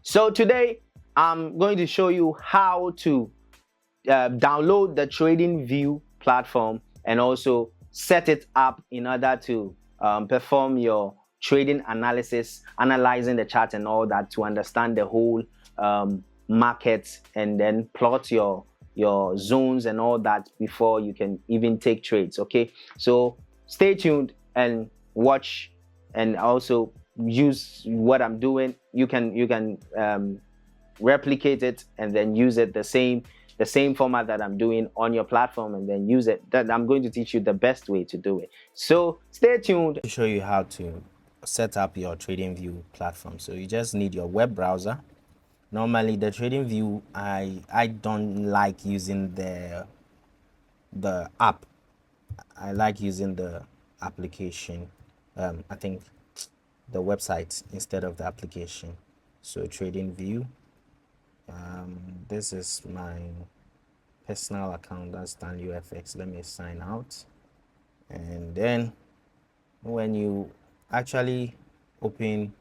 So today I'm going to show you how to download the TradingView platform and also set it up in order to perform your trading analysis, analyzing the chart and all that to understand the whole market, and then plot your zones and all that before you can even take trades. Okay, so stay tuned and watch, and also use what I'm doing. You can replicate it and then use it the same format that I'm doing on your platform, and then use it. That I'm going to teach you the best way to do it. So stay tuned to show you how to set up your TradingView platform. So you just need your web browser. Normally the TradingView, I don't like using the app. I like using the application. I think the website instead of the application. So TradingView. This is my personal account. That's done UFX. Let me sign out, and then when you actually open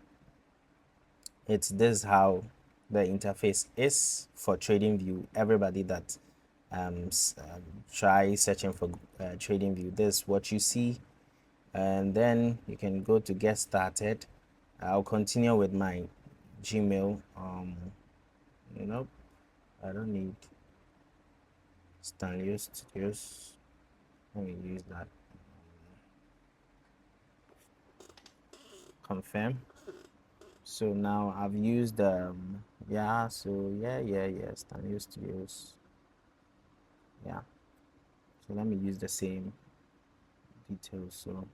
it, this is how the interface is for TradingView. Everybody that try searching for TradingView, this is what you see, and then you can go to get started. I'll continue with my Gmail. Nope, I don't need Stanley Studios. Let me use that. Confirm. So now I've used yeah, so yeah, Stanley Studios. Yeah, so let me use the same details. So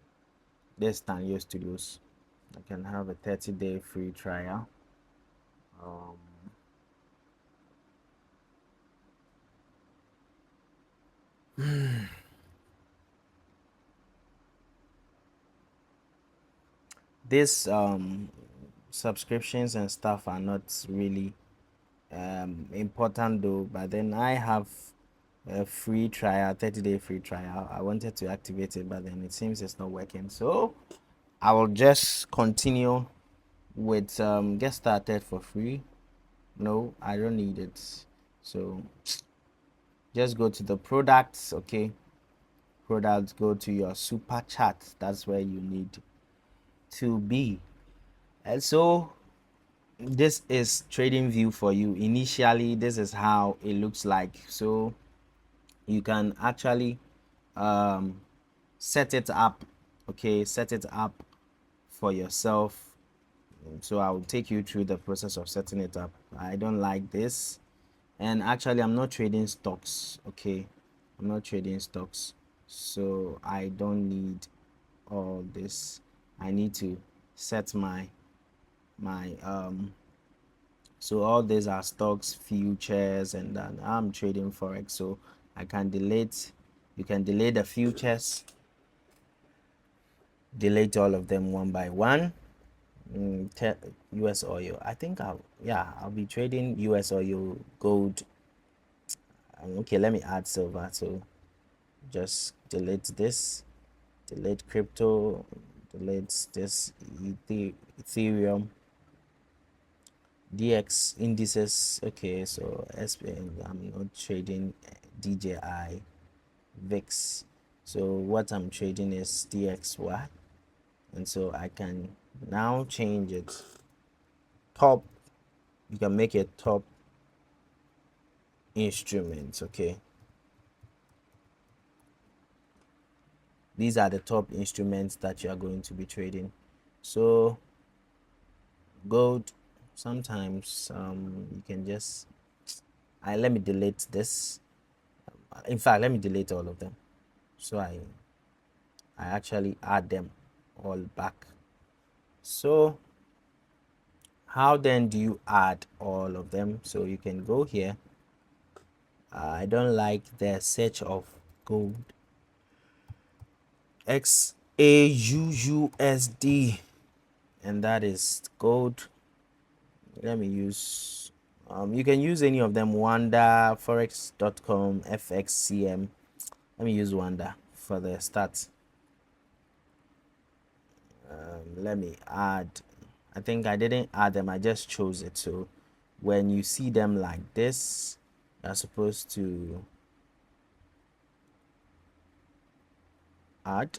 there's Stanley Studios. I can have a 30-day free trial. This subscriptions and stuff are not really important though, but then I have a free trial, 30-day free trial. I wanted to activate it, but then it seems it's not working, so I will just continue with get started for free. No, I don't need it. So just go to the products. Okay, products, go to your super chat. That's where you need to be. And so this is TradingView for you. Initially, this is how it looks like. So you can actually set it up. Okay, set it up for yourself. So I will take you through the process of setting it up. I don't like this, and actually I'm not trading stocks. Okay, I'm not trading stocks, so I don't need all this. I need to set my so all these are stocks, futures, and then I'm trading forex. So I can delete, you can delete the futures, delete all of them one by one. US oil, I think I'll be trading US oil, gold. Okay, let me add silver. So just delete this, delete crypto, delete this Ethereum, DX indices. Okay, so SPN, I'm not trading DJI, VIX. So what I'm trading is DXY, and so I can now change it top. You can make it top instruments. Okay, these are the top instruments that you are going to be trading. So gold, sometimes you can just let me delete this. In fact, let me delete all of them, so I actually add them all back. So how then do you add all of them? So you can go here. I don't like the search of gold, XAUUSD, and that is gold. Let me use you can use any of them, Wanda, Forex.com, FXCM. Let me use Wanda for the start. Let me add, I think I didn't add them, I just chose it. So when you see them like this, you're supposed to add.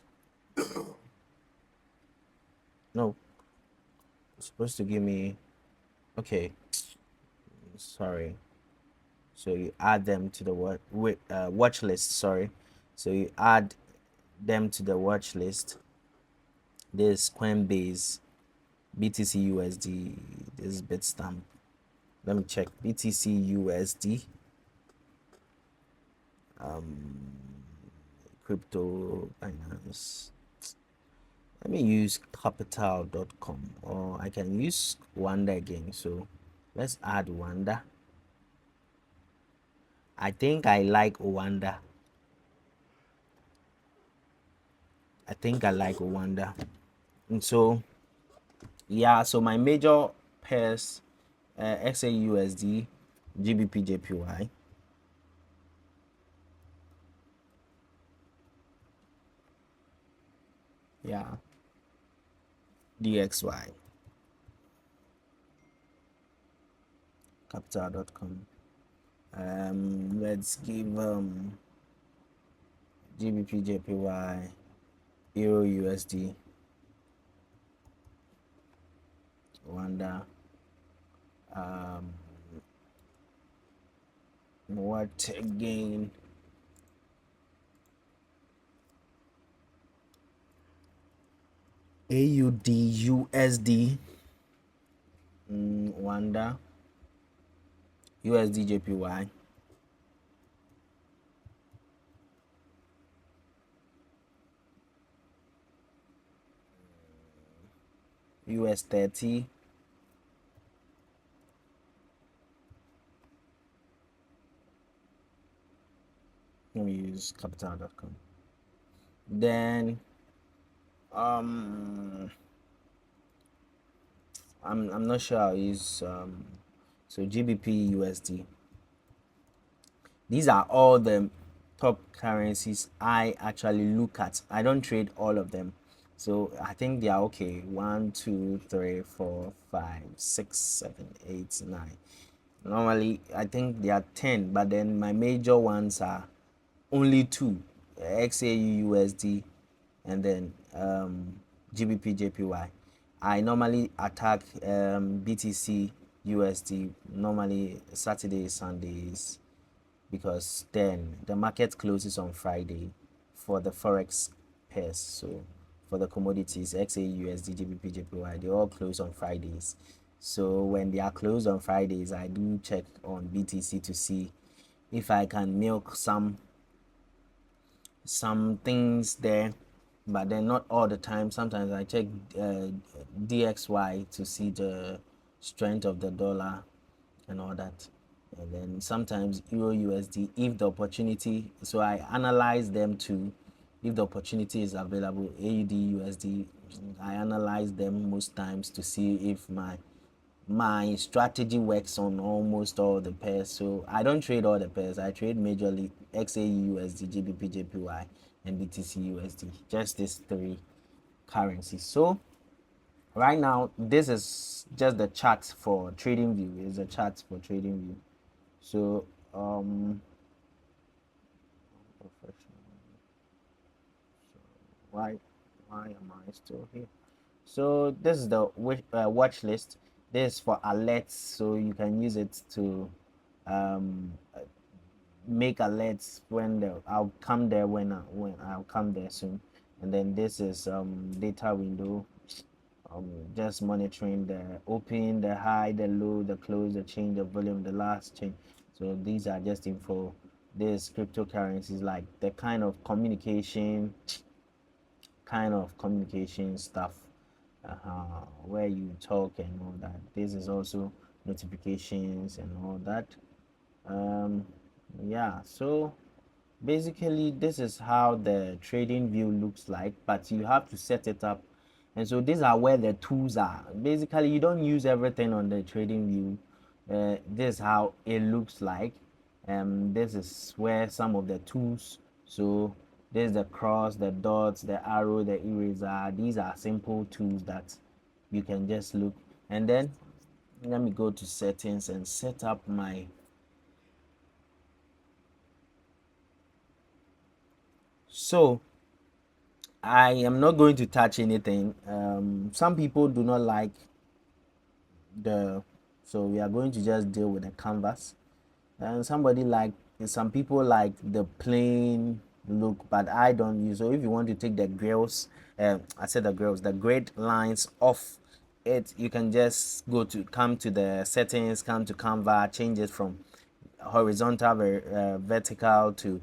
No, it's supposed to give me. Okay, sorry. So you add them to the watch list. Sorry, so you add them to the watch list. This Coinbase, BTC USD, this Bitstamp. Let me check BTC USD. Crypto finance. Let me use capital.com, or I can use Wanda again. So let's add Wanda. I think I like Wanda. I think I like Wanda. And so yeah, so my major pairs, XAUSD, GBP JPY. Yeah, DXY, capital.com. Let's give GBP JPY, Euro USD, Rwanda. What again? AUD USD, Rwanda, USD JPY, US 30, let me use capital.com. Then I'm not sure I'll use so GBP USD. These are all the top currencies I actually look at. I don't trade all of them, so I think they are okay. 1 2 3 4 5 6 7 8 9. Normally I think they are 10, but then my major ones are only two: XAU USD and then GBP JPY. I normally attack BTC USD normally Saturdays, Sundays, because then the market closes on Friday for the Forex pairs. So for the commodities, XAU USD, GBP JPY, they all close on Fridays. So when they are closed on Fridays, I do check on BTC to see if I can milk some things there, but then not all the time. Sometimes I check DXY to see the strength of the dollar and all that, and then sometimes Euro USD if the opportunity. So I analyze them too. If the opportunity is available, AUD USD, I analyze them most times to see if my strategy works on almost all the pairs. So I don't trade all the pairs. I trade majorly XAU USD, GBP JPY, and BTC USD. Just these three currencies. So right now, this is just the chart for TradingView. It's a chart for TradingView. So why am I still here? So this is the watch list. This is for alerts, so you can use it to make alerts when I'll come there when I'll come there soon. And then this is data window, just monitoring the open, the high, the low, the close, the change of volume, the last change. So these are just info. This cryptocurrencies, like the kind of communication stuff, where you talk and all that. This is also notifications and all that. Yeah, so basically this is how the trading view looks like, but you have to set it up. And so these are where the tools are. Basically you don't use everything on the trading view. This is how it looks like. This is where some of the tools, so there's the cross, the dots, the arrow, the eraser. These are simple tools that you can just look. And then let me go to settings and set up my so I am not going to touch anything. Some people do not like the so we are going to just deal with the canvas, and some people like the plain look, but I don't use. So if you want to take the grills, I said the grills, the grid lines off it, you can just come to the settings, come to canvas, change it from horizontal vertical to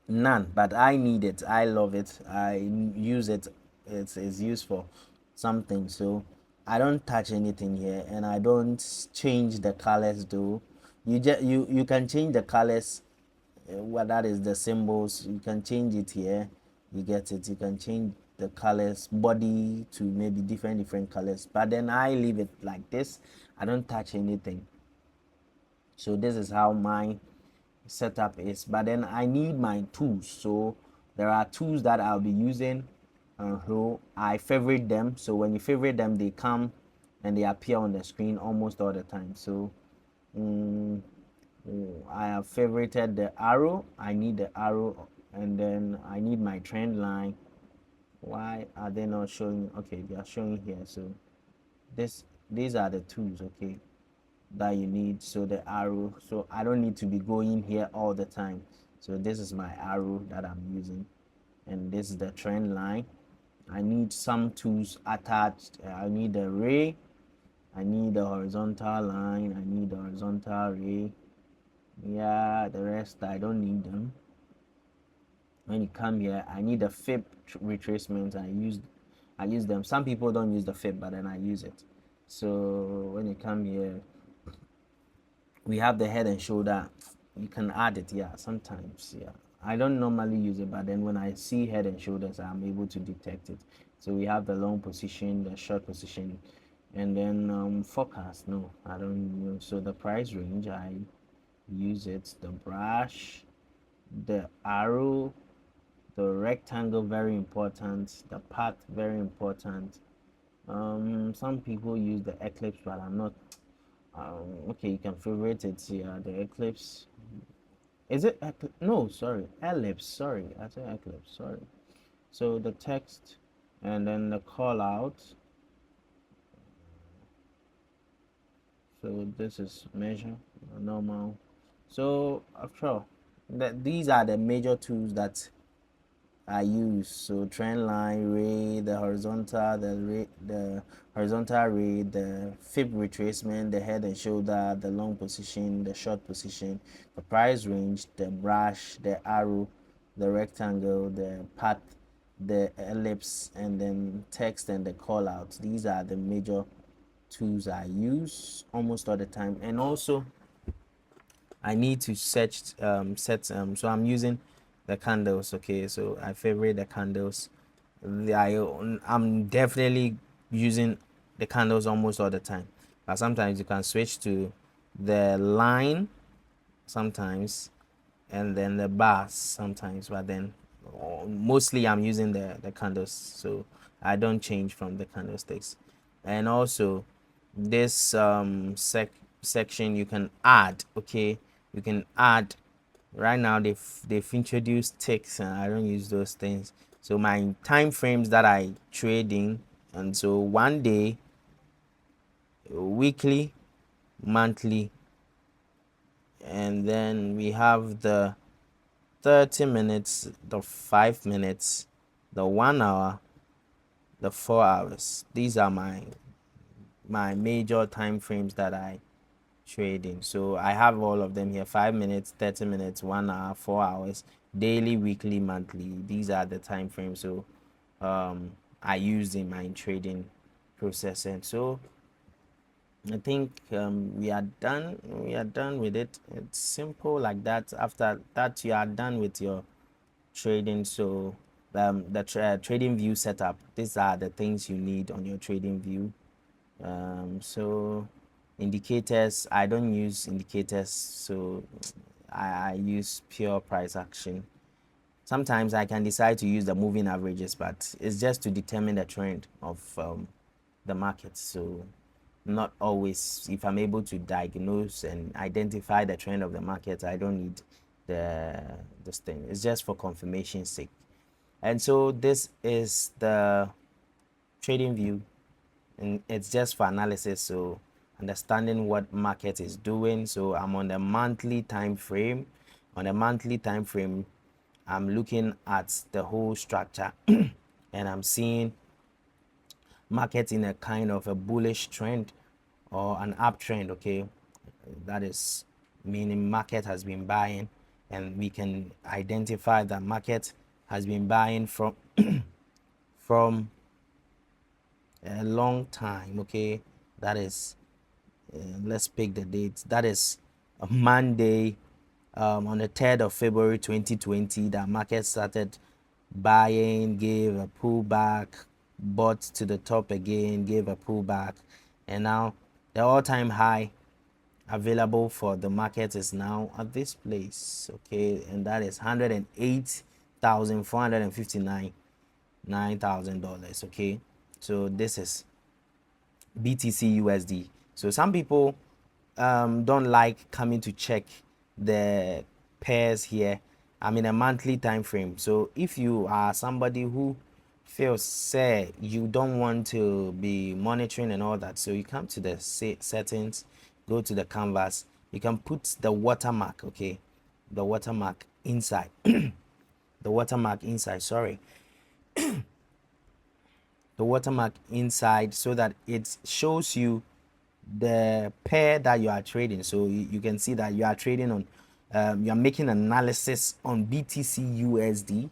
none. But I need it, I love it, I use it. It's used for something, so I don't touch anything here, and I don't change the colors though. You can change the colors, what that is the symbols, you can change it here. You get it, you can change the colors body to maybe different colors, but then I leave it like this. I don't touch anything. So this is how my setup is, but then I need my tools. So there are tools that I'll be using, so I favorite them. So when you favorite them, they come and they appear on the screen almost all the time. So um, I have favorited the arrow. I need the arrow, and then I need my trend line. Why are they not showing? Okay, they are showing here. So these are the tools, okay, that you need. So the arrow, so I don't need to be going here all the time. So this is my arrow that I'm using, and this is the trend line. I need some tools attached. I need the ray, I need the horizontal line, I need the horizontal ray. Yeah, the rest I don't need them. When you come here, I need the fib retracement. I use them. Some people don't use the fib, but then I use it. So when you come here, we have the head and shoulder. You can add it, yeah, sometimes, yeah. I don't normally use it, but then when I see head and shoulders, I'm able to detect it. So we have the long position, the short position, and then forecast. No, I don't use. So the price range, I use it. The brush, the arrow, the rectangle, very important. The path, very important. Some people use the eclipse, but I'm not. Okay, you can favorite it. Yeah, the eclipse. Is it no, sorry, ellipse. Sorry, I said eclipse. Sorry. So the text, and then the call out. So this is measure, normal. So after all, that these are the major tools that I use. So trend line, ray, the horizontal ray, the fib retracement, the head and shoulder, the long position, the short position, the price range, the brush, the arrow, the rectangle, the path, the ellipse, and then text and the call out. These are the major tools I use almost all the time. And also I need to so I'm using the candles. Okay, so I favorite the candles. I'm definitely using the candles almost all the time, but sometimes you can switch to the line sometimes, and then the bars sometimes, but then mostly I'm using the candles, so I don't change from the candlesticks. And also this section you can add, okay, you can add. Right now they've introduced ticks, and I don't use those things. So my time frames that I trade in, and so one day, weekly, monthly, and then we have the 30 minutes, the 5 minutes, the 1 hour, the 4 hours. These are my major time frames that I trade in. So I have all of them here: 5 minutes, 30 minutes, 1 hour, 4 hours, daily, weekly, monthly. These are the time frames. So I use in my trading process. And so I think we are done. We are done with it. It's simple like that. After that, you are done with your trading. So the trading view setup, these are the things you need on your trading view. So indicators, I don't use indicators, so I use pure price action. Sometimes I can decide to use the moving averages, but it's just to determine the trend of the market. So not always. If I'm able to diagnose and identify the trend of the market, I don't need this thing. It's just for confirmation's sake. And so this is the trading view, and it's just for analysis, so understanding what market is doing. So I'm on the monthly time frame. On the monthly time frame, I'm looking at the whole structure and I'm seeing market in a kind of a bullish trend or an uptrend. Okay, that is meaning market has been buying, and we can identify that market has been buying from from a long time. Okay, that is let's pick the date. That is a Monday, on the 3rd of February 2020. That market started buying, gave a pullback, bought to the top again, gave a pullback, and now the all-time high available for the market is now at this place. Okay, and that is $108,459 Okay, so this is BTC USD. So some people don't like coming to check the pairs here. I'm in a monthly time frame. So if you are somebody who feels say you don't want to be monitoring and all that, so you come to the settings, go to the canvas, you can put the watermark. Okay, the watermark inside the watermark inside, sorry, the watermark inside, so that it shows you the pair that you are trading. So you can see that you are trading on you are making analysis on BTC USD,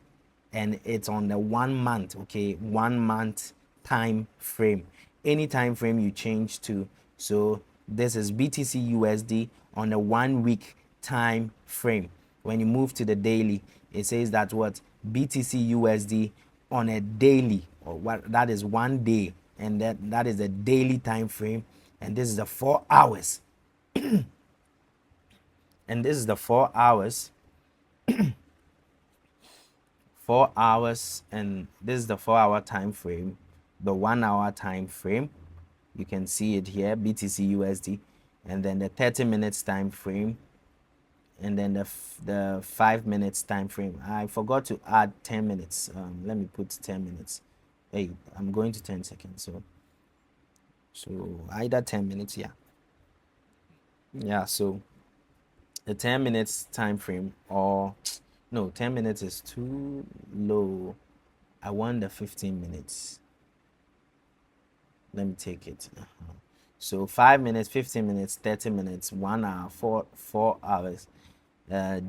and it's on the 1 month. Okay, 1 month time frame. Any time frame you change to. So this is BTC USD on a 1 week time frame. When you move to the daily, it says that what BTC USD on a daily, or what that is 1 day, and that is a daily time frame, and this is the 4 hours, and this is the 4 hours, 4 hours, and this is the 4-hour time frame, the 1 hour time frame. You can see it here, BTC USD, and then the 30 minutes time frame, and then the 5 minutes time frame. I forgot to add 10 minutes. Let me put 10 minutes. Hey, I'm going to 10 seconds. So either 10 minutes, yeah. So the 10 minutes time frame, or no, 10 minutes is too low. I want the 15 minutes. Let me take it. So 5 minutes, 15 minutes, 30 minutes, 1 hour, 4 hours,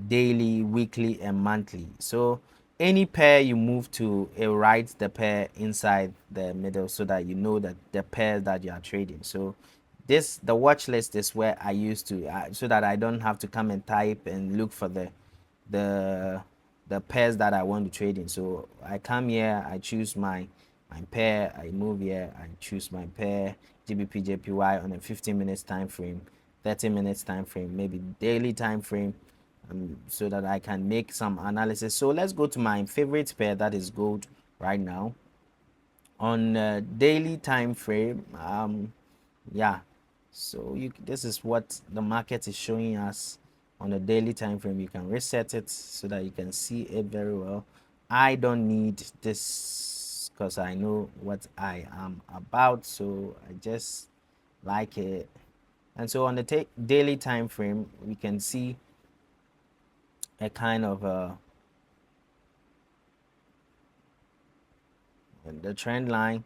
daily, weekly, and monthly. So any pair you move to, it writes the pair inside the middle, so that you know that the pair that you are trading. So the watch list is where I used to, so that I don't have to come and type and look for the the pairs that I want to trade in. So I come here, I choose my pair, I move here, I choose my pair, GBP JPY on a 15 minutes time frame, 30 minutes time frame, maybe daily time frame, so that I can make some analysis. So let's go to my favorite pair, that is gold, right now on daily time frame. Yeah, so this is what the market is showing us on a daily time frame. You can reset it so that you can see it very well. I don't need this because I know what I am about, so I just like it. And so on the daily time frame, we can see a kind of the trend line.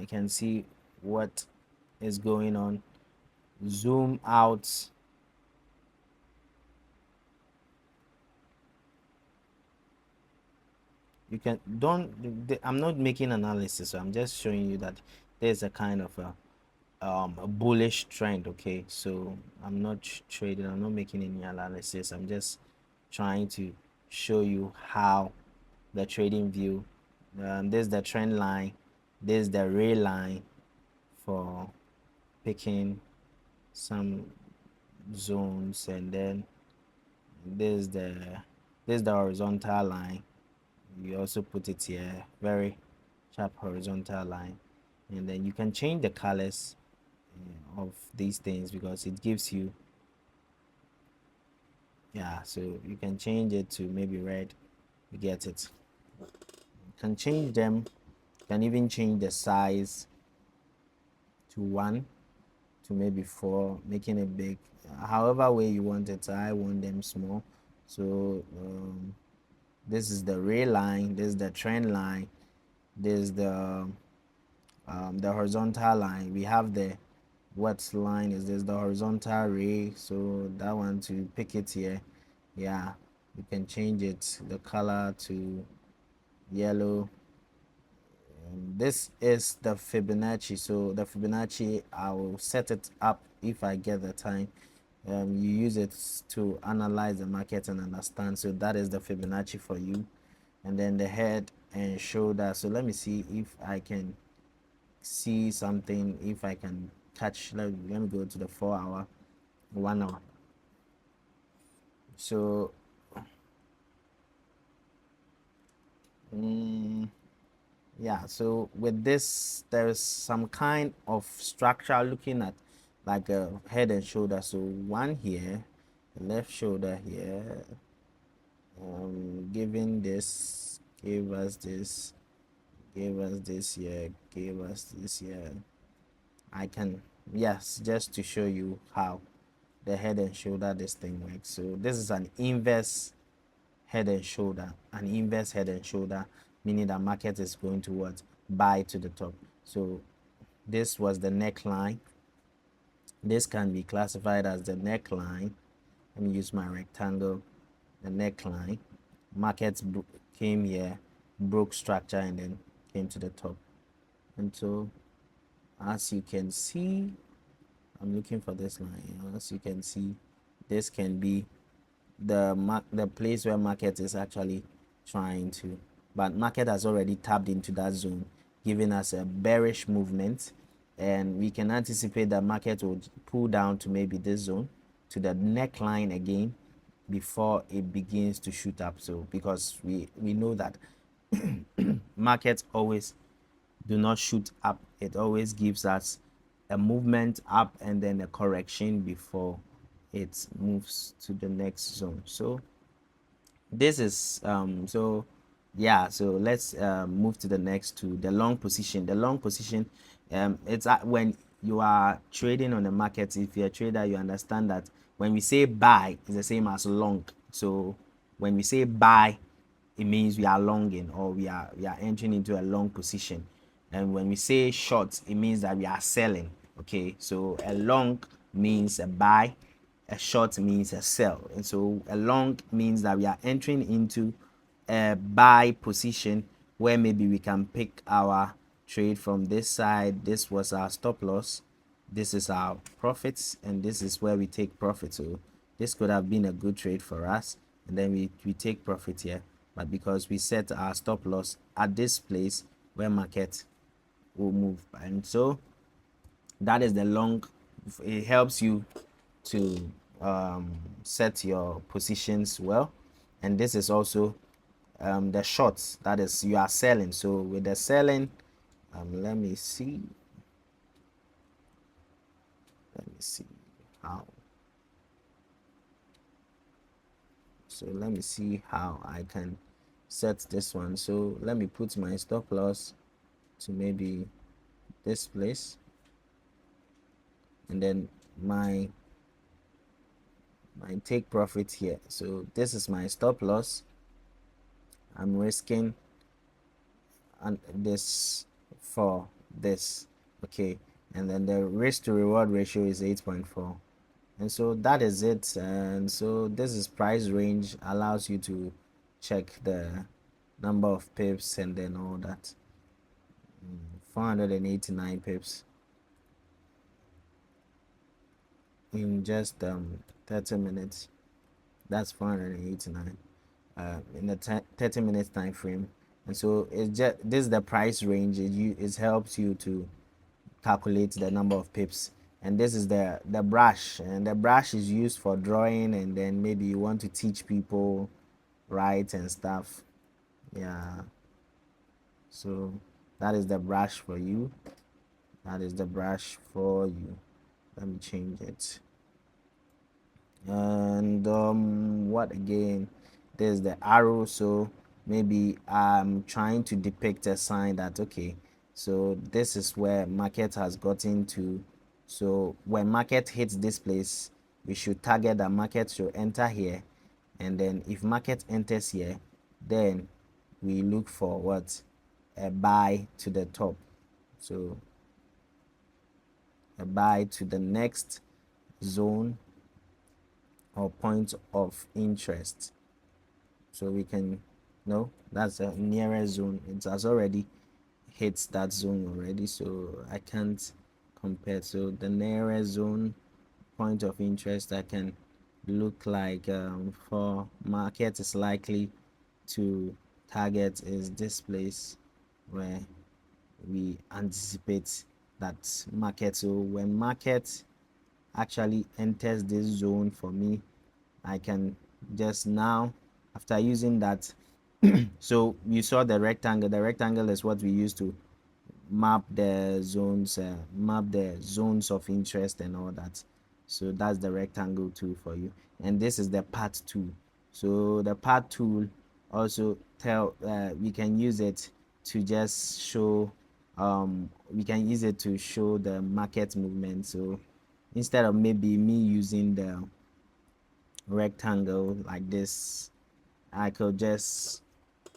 I can see what is going on. Zoom out. You can don't I'm not making analysis, so I'm just showing you that there's a kind of a bullish trend. Okay, so I'm not trading, I'm not making any analysis, I'm just trying to show you how the trading view, this is the trend line, this is the ray line for picking some zones, and then this is the horizontal line. You also put it here, very sharp horizontal line, and then you can change the colors of these things because it gives you, yeah, so you can change it to maybe red. You get it. You can change them. You can even change the size to 1 to maybe 4, making it big, however way you want it. I want them small. So this is the ray line, this is the trend line, this is the horizontal line. We have the, what line is this? The horizontal ray. So that one, to pick it here, yeah, you can change it, the color to yellow. This is the Fibonacci. So the Fibonacci, I will set it up if I get the time. You use it to analyze the market and understand. So that is the Fibonacci for you. And then the head and shoulder. So let me see if I can see something, if I can catch. Let me go to the 4 hour, 1 hour. So yeah, so with this, there's some kind of structure looking at like a head and shoulder. So one here, left shoulder here, giving this, gave us this, gave us this here, gave us this here. I can, yes, just to show you how the head and shoulder this thing works. So this is an inverse head and shoulder, an inverse head and shoulder, meaning that market is going to what? Buy to the top. So this was the neckline. This can be classified as the neckline. Let me use my rectangle, the neckline. Markets came here, broke structure, and then came to the top. And so as you can see, I'm looking for this line. As you can see, this can be the place where market is actually trying to, but market has already tapped into that zone, giving us a bearish movement, and we can anticipate that market will pull down to maybe this zone, to the neckline again, before it begins to shoot up. So because we know that markets always do not shoot up, it always gives us a movement up and then a correction before it moves to the next zone. So this is so yeah, so let's move to the next, to the long position. The long position, it's when you are trading on the market. If you're a trader, you understand that when we say buy, it's the same as long. So when we say buy, it means we are longing, or we are entering into a long position. And when we say short, it means that we are selling. Okay, so a long means a buy, a short means a sell. And so a long means that we are entering into a buy position, where maybe we can pick our trade from this side. This was our stop loss, this is our profits, and this is where we take profit. So this could have been a good trade for us, and then we take profit here. But because we set our stop loss at this place where market will move, and so that is the long. It helps you to set your positions well. And this is also the shorts, that is, you are selling. So with the selling, let me see how. So let me see how I can set this one. So let me put my stop loss to maybe this place, and then my take profit here. So this is my stop loss. I'm risking and this for this. Okay, and then the risk to reward ratio is 8.4. And so that is it. And so this is price range, allows you to check the number of pips and then all that. 489 pips in just 30 minutes. That's 489 in a 30 minutes time frame. And so it's just, this is the price range. It helps you to calculate the number of pips. And this is the brush, and the brush is used for drawing, and then maybe you want to teach people, right, and stuff. Yeah, so that is the brush for you. That is the brush for you. Let me change it. And what again? There's the arrow. So maybe I'm trying to depict a sign that, okay, so this is where market has gotten to. So when market hits this place, we should target that market should enter here, and then if market enters here, then we look for what, a buy to the top. So a buy to the next zone or point of interest. So we can no, that's a nearest zone. It has already hit that zone already, so I can't compare. So the nearest zone point of interest I can look like for market is likely to target is this place where we anticipate that market. So when market actually enters this zone for me, I can just now, after using that, so you saw the rectangle. The rectangle is what we use to map the zones of interest and all that. So that's the rectangle tool for you, and this is the path tool. So the path tool also we can use it to just show we can use it to show the market movement. So instead of maybe me using the rectangle like this, I could just,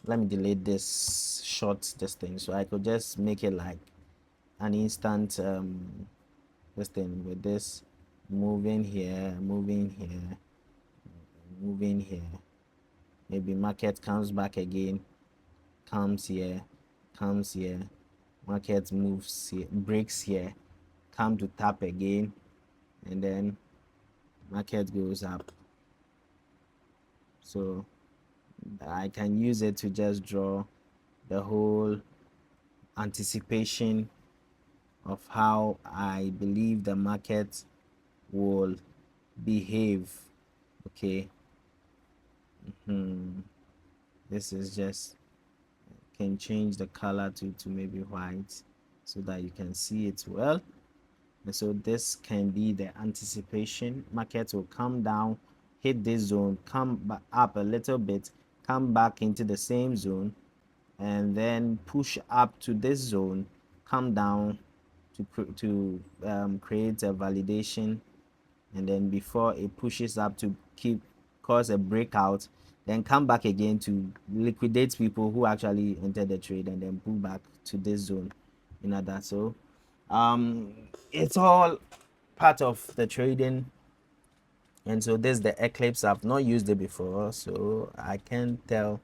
let me delete this short this thing, so I could just make it like an instant this thing with this moving here, moving here, moving here. Maybe market comes back again, comes here, comes here, market moves here, breaks here, come to tap again, and then market goes up. So I can use it to just draw the whole anticipation of how I believe the market will behave. Okay. This is just, can change the color to maybe white so that you can see it well. And so this can be the anticipation. Market will come down, hit this zone, come back up a little bit, come back into the same zone, and then push up to this zone, come down to create a validation, and then before it pushes up to keep cause a breakout, then come back again to liquidate people who actually entered the trade, and then pull back to this zone, that. So it's all part of the trading. And so this is the eclipse. I've not used it before, so I can't tell.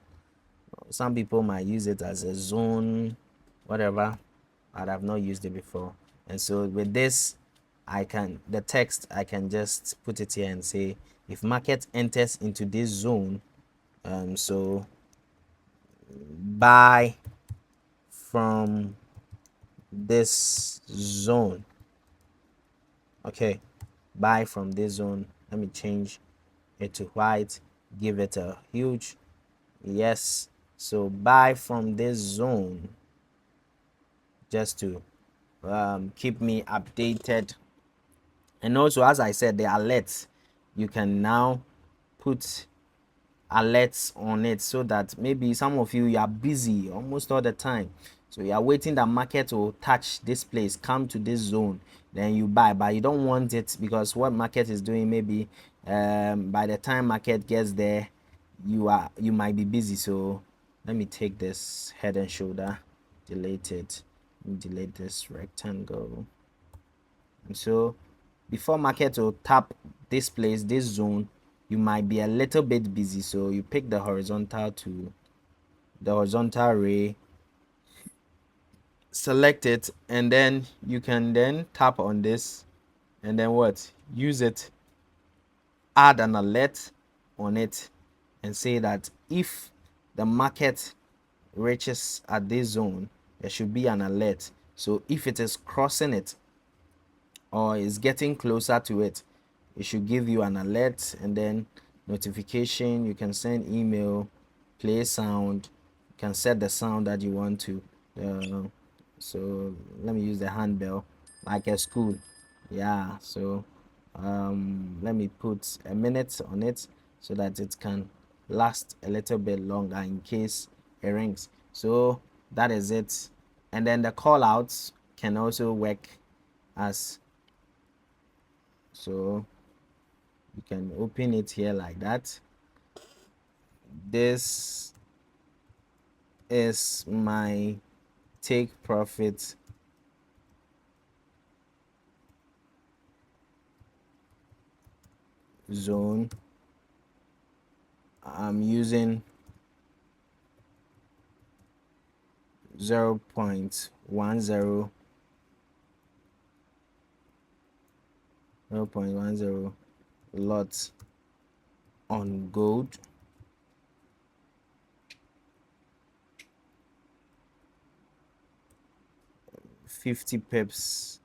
Some people might use it as a zone, whatever, but I've not used it before. And so with this, the text, I can just put it here and say, if market enters into this zone, so buy from this zone. Okay, buy from this zone. Let me change it to white, give it a huge yes. So buy from this zone, just to keep me updated. And also, as I said, the alerts, you can now put alerts on it, so that maybe some of you are busy almost all the time, so you are waiting that market will touch this place, come to this zone, then you buy. But you don't want it, because what market is doing, maybe by the time market gets there, you might be busy. So let me take this head and shoulder, delete it, delete this rectangle. And so before market will tap this place, this zone, you might be a little bit busy. So you pick the horizontal ray, select it, and then you can then tap on this, and then what, use it, add an alert on it, and say that if the market reaches at this zone, there should be an alert. So if it is crossing it or is getting closer to it, it should give you an alert, and then notification. You can send email, play sound, you can set the sound that you want to So let me use the handbell like a school. Yeah, so let me put a minute on it so that it can last a little bit longer in case it rings. So that is it. And then the call outs can also work as so. You can open it here like that. This is my take profit zone. I'm using 0.10 0.10 lot on gold, 50 pips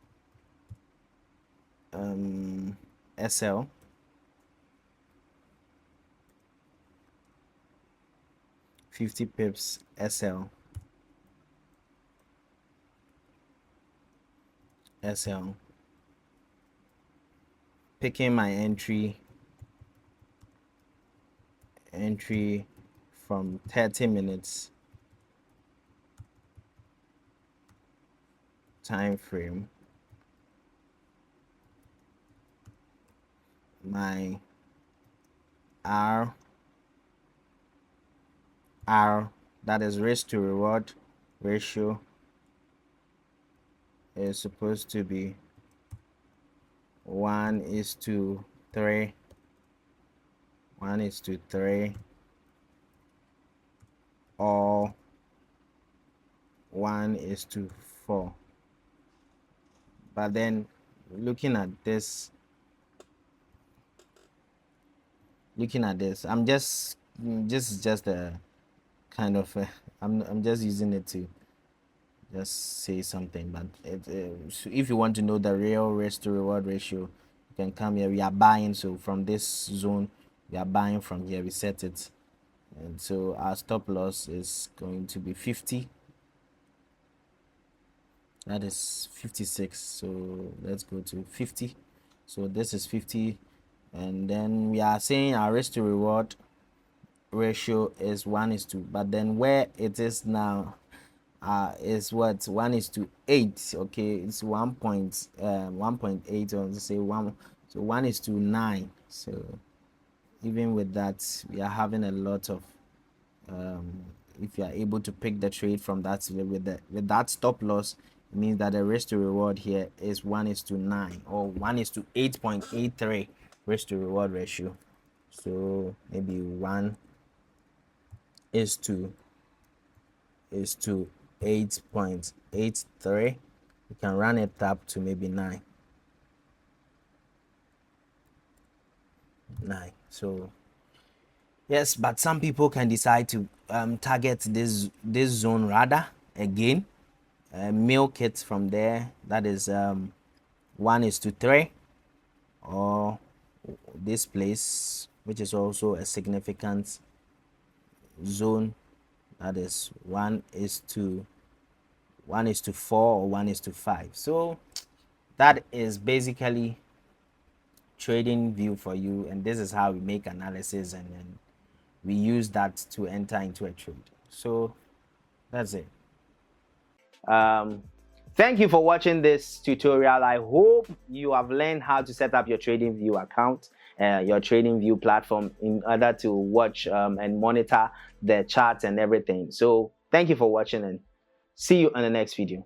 SL, 50 pips SL, picking my entry from 30 minutes time frame, my R that is risk to reward ratio is supposed to be 1:3, 1:3, or 1:4. But then looking at this, I'm just a kind of I'm just using it to just say something. But so if you want to know the real risk to reward ratio, you can come here. We are buying, so from this zone we are buying from here. We set it, and so our stop loss is going to be 50. That is 56. So let's go to 50. So this is 50, and then we are saying our risk to reward ratio is 1:2, but then where it is now is what 1:8. Okay, it's 1.8, or say 1, so 1:9. So even with that, we are having a lot of if you are able to pick the trade from that with that stop loss, it means that the risk to reward here is 1:9 or 1:8.83 risk to reward ratio. So maybe 1:8.83. You can run it up to maybe 9. So yes, but some people can decide to target this zone rather again, milk it from there. That is 1:3, or this place, which is also a significant zone. That is 1:4 or 1:5. So that is basically TradingView for you, and this is how we make analysis, and then we use that to enter into a trade. So that's it. Thank you for watching this tutorial. I hope you have learned how to set up your TradingView account, your TradingView platform, in order to watch and monitor the charts and everything. So thank you for watching, and see you in the next video.